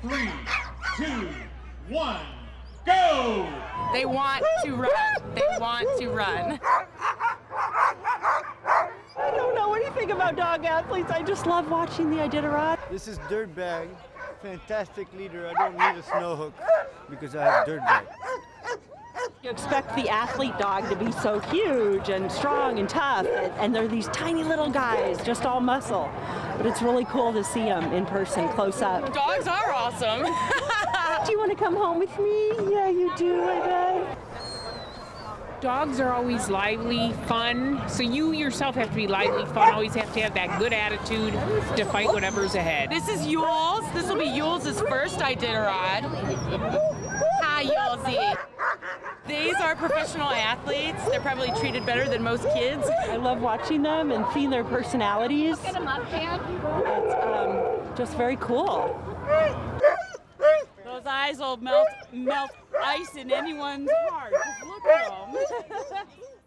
3, 2, 1, go! They want to run. They want to run. I don't know anything about dog athletes. I just love watching the Iditarod. This is Dirtbag, fantastic leader. I don't need a snow hook because I have Dirtbag. You expect the athlete dog to be so huge and strong and tough, and they're these tiny little guys, just all muscle. But it's really cool to see them in person, close up. Dogs are awesome. Do you want to come home with me? Yeah, you do, I bet. Dogs are always lively, fun, so you yourself have to be lively, fun, always have to have that good attitude to fight whatever's ahead. This is Yules. This will be Yules' first Iditarod. Hi, Yulesy. These are professional athletes. They're probably treated better than most kids. I love watching them and seeing their personalities. It's just very cool. Those eyes will melt ice in anyone's heart. Just look at them.